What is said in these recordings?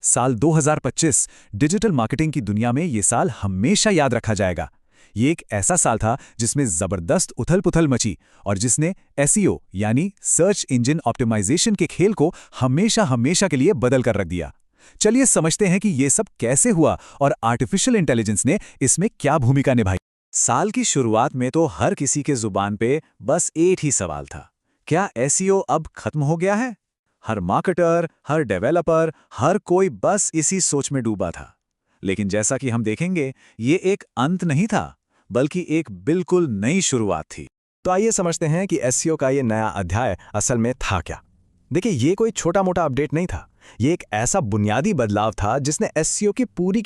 साल 2025 digital marketing की दुनिया में ये साल हमेशा याद रखा जाएगा। ये एक ऐसा साल था जिसमें जबरदस्त उथल-पुथल मची और जिसने एसईओ यानी सर्च इंजन ऑप्टिमाइजेशन के खेल को हमेशा हमेशा के लिए बदल कर रख दिया। चलिए समझते हैं कि ये सब कैसे हुआ और आर्टिफिशियल इंटेलिजेंस ने इसमें क्या भूमिका निभाई। साल की शुरुआत में तो हर किसी के जुबान पे बस एक ही सवाल था, क्या एसईओ अब खत्म हो गया है? हर मार्केटर, हर डेवलपर, हर कोई बस इसी सोच में डूबा था। लेकिन जैसा कि हम देखेंगे, ये एक अंत नहीं था, बल्कि एक बिल्कुल नई शुरुआत थी। तो आइए समझते हैं कि एसईओ का ये नया अध्याय असल में था क्या। देखिए, ये कोई छोटा-मोटा अपडेट नहीं था। ये एक ऐसा बुनियादी बदलाव था जिसने एसईओ की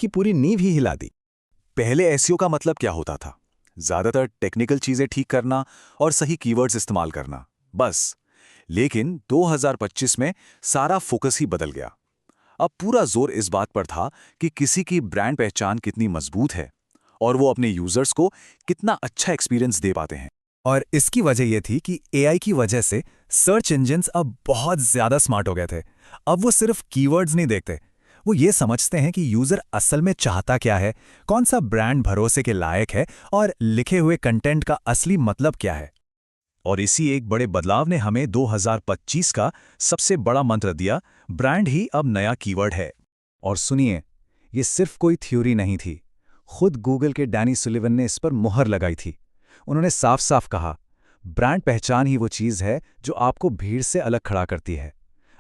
पूरी नींव ही हिला दी। पहले एसईओ का मतलब क्या होता था? ज्यादातर टेक्निकल चीजें ठीक करना और सही कीवर्ड्स इस्तेमाल करना, बस। लेकिन 2025 में सारा फोकस ही बदल गया। अब पूरा जोर इस बात पर था कि किसी की ब्रांड पहचान कितनी मजबूत है और वो अपने यूजर्स को कितना अच्छा एक्सपीरियंस दे पाते हैं। और इसकी वजह ये थी कि एआई की वजह से सर्च इंजिन्स अब बहुत ज़्यादा स्मार्ट हो गए थे। अब वो सिर्फ कीवर्ड्स नहीं देखते, वो ये समझते हैं कि यूज़र असल में चाहता क्या है, कौन सा ब्रांड भरोसे के लायक है और लिखे हुए कंटेंट का असली मतलब क्या है। और इसी एक बड़े बदलाव ने हमें 2025 का सबसे बड़ा मंत्र दिया, ब्रांड ही अब नया कीवर्ड है। और सुनिए, ये सिर्फ कोई थ्योरी नहीं थी। खुद गूगल के डैनी सुलिवन ने इस पर मुहर लगाई थी। उन्होंने साफ साफ कहा, ब्रांड पहचान ही वो चीज़ है जो आपको भीड़ से अलग खड़ा करती है।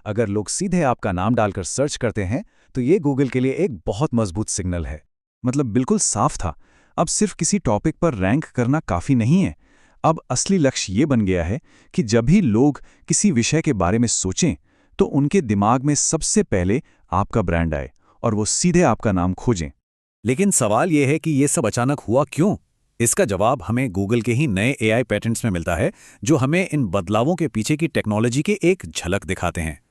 अगर लोग सीधे आपका नाम डालकर सर्च करते हैं तो ये गूगल के लिए एक बहुत मजबूत सिग्नल है। मतलब बिल्कुल साफ था। अब सिर्फ किसी टॉपिक पर रैंक करना काफ़ी नहीं है। अब असली लक्ष्य ये बन गया है कि जब भी लोग किसी विषय के बारे में सोचें तो उनके दिमाग में सबसे पहले आपका ब्रांड आए और वो सीधे आपका नाम खोजें। लेकिन सवाल यह है कि ये सब अचानक हुआ क्यों? इसका जवाब हमें गूगल के ही नए एआई पैटेंट्स में मिलता है, जो हमें इन बदलावों के पीछे की टेक्नोलॉजी के एक झलक दिखाते हैं।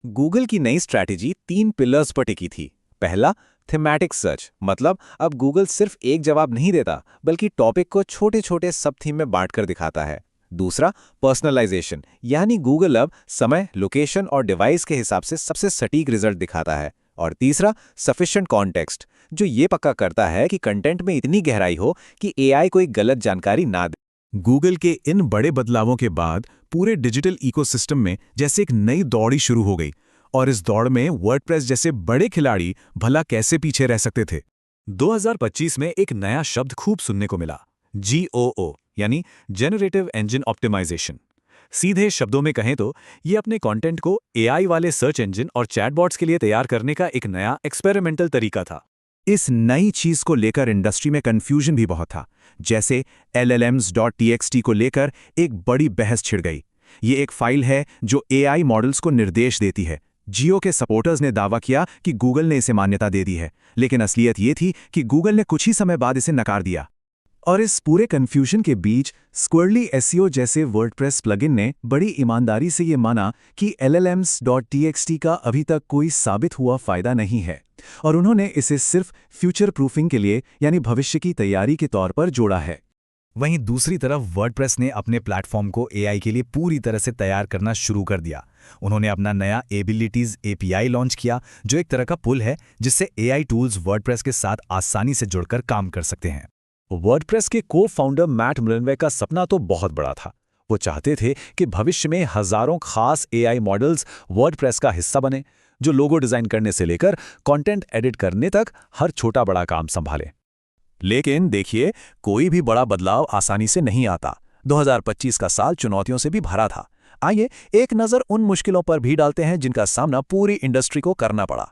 गूगल की नई स्ट्रैटेजी 3 पिलर्स पर टिकी थी। पहला, थीमैटिक सर्च, मतलब अब गूगल सिर्फ एक जवाब नहीं देता, बल्कि टॉपिक को छोटे छोटे सब थीम में बांटकर दिखाता है। दूसरा, पर्सनलाइजेशन, यानी गूगल अब समय, लोकेशन और डिवाइस के हिसाब से सबसे सटीक रिजल्ट दिखाता है। और तीसरा, सफिशिएंट कॉन्टेक्स्ट, जो ये पक्का करता है कि कंटेंट में इतनी गहराई हो कि एआई कोई गलत जानकारी ना दे। गूगल के इन बड़े बदलावों के बाद पूरे डिजिटल इकोसिस्टम में जैसे एक नई दौड़ ही शुरू हो गई, और इस दौड़ में वर्डप्रेस जैसे बड़े खिलाड़ी भला कैसे पीछे रह सकते थे। 2025 में एक नया शब्द खूब सुनने को मिला, GOO, यानी जनरेटिव इंजन ऑप्टिमाइजेशन। सीधे शब्दों में कहें तो ये अपने कंटेंट को एआई वाले सर्च इंजन और चैटबॉट्स के लिए तैयार करने का एक नया एक्सपेरिमेंटल तरीका था। इस नई चीज को लेकर इंडस्ट्री में कंफ्यूजन भी बहुत था। जैसे LLMs.txt को लेकर एक बड़ी बहस छिड़ गई। ये एक फाइल है जो एआई मॉडल्स को निर्देश देती है। जियो के सपोर्टर्स ने दावा किया कि गूगल ने इसे मान्यता दे दी है, लेकिन असलियत ये थी कि गूगल ने कुछ ही समय बाद इसे नकार दिया। और इस पूरे कंफ्यूजन के बीच स्क्विरली एसईओ जैसे वर्डप्रेस प्लगइन ने बड़ी ईमानदारी से ये माना कि LLMs.txt का अभी तक कोई साबित हुआ फायदा नहीं है, और उन्होंने इसे सिर्फ फ्यूचर प्रूफिंग के लिए, यानी भविष्य की तैयारी के तौर पर जोड़ा है। वहीं दूसरी तरफ वर्डप्रेस ने अपने प्लेटफॉर्म को एआई के लिए पूरी तरह से तैयार करना शुरू कर दिया। उन्होंने अपना नया एबिलिटीज API लॉन्च किया, जो एक तरह का पुल है जिससे एआई टूल्स वर्डप्रेस के साथ आसानी से जुड़कर काम कर सकते हैं। वर्डप्रेस के को-फाउंडर मैट मुलनवे का सपना तो बहुत बड़ा था। वो चाहते थे कि भविष्य में हजारों खास एआई मॉडल्स वर्डप्रेस का हिस्सा बने, जो लोगो डिजाइन करने से लेकर कंटेंट एडिट करने तक हर छोटा बड़ा काम संभाले। लेकिन देखिए, कोई भी बड़ा बदलाव आसानी से नहीं आता। 2025 का साल चुनौतियों से भी भरा था। आइए एक नज़र उन मुश्किलों पर भी डालते हैं जिनका सामना पूरी इंडस्ट्री को करना पड़ा।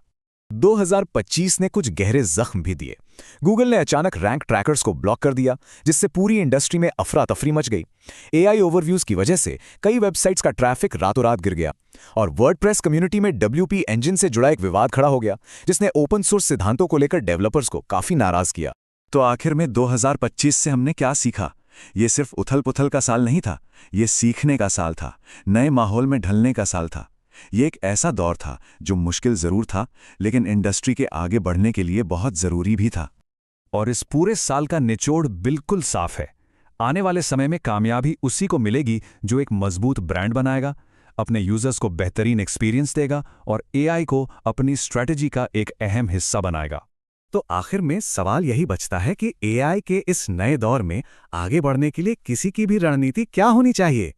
2025 ने कुछ गहरे जख्म भी दिए। गूगल ने अचानक रैंक ट्रैकर्स को ब्लॉक कर दिया, जिससे पूरी इंडस्ट्री में अफरा तफरी मच गई। एआई ओवरव्यूज की वजह से कई वेबसाइट्स का ट्रैफिक रातों रात गिर गया, और वर्डप्रेस कम्युनिटी में WP इंजन से जुड़ा एक विवाद खड़ा हो गया, जिसने ओपन सोर्स सिद्धांतों को लेकर डेवलपर्स को काफी नाराज किया। तो आखिर में 2025 से हमने क्या सीखा? ये सिर्फ उथल-पुथल का साल नहीं था, ये सीखने का साल था, नए माहौल में ढलने का साल था। ये एक ऐसा दौर था जो मुश्किल जरूर था, लेकिन इंडस्ट्री के आगे बढ़ने के लिए बहुत जरूरी भी था। और इस पूरे साल का निचोड़ बिल्कुल साफ है। आने वाले समय में कामयाबी उसी को मिलेगी जो एक मजबूत ब्रांड बनाएगा, अपने यूजर्स को बेहतरीन एक्सपीरियंस देगा और एआई को अपनी स्ट्रैटेजी का एक अहम हिस्सा बनाएगा। तो आखिर में सवाल यही बचता है कि एआई के इस नए दौर में आगे बढ़ने के लिए किसी की भी रणनीति क्या होनी चाहिए।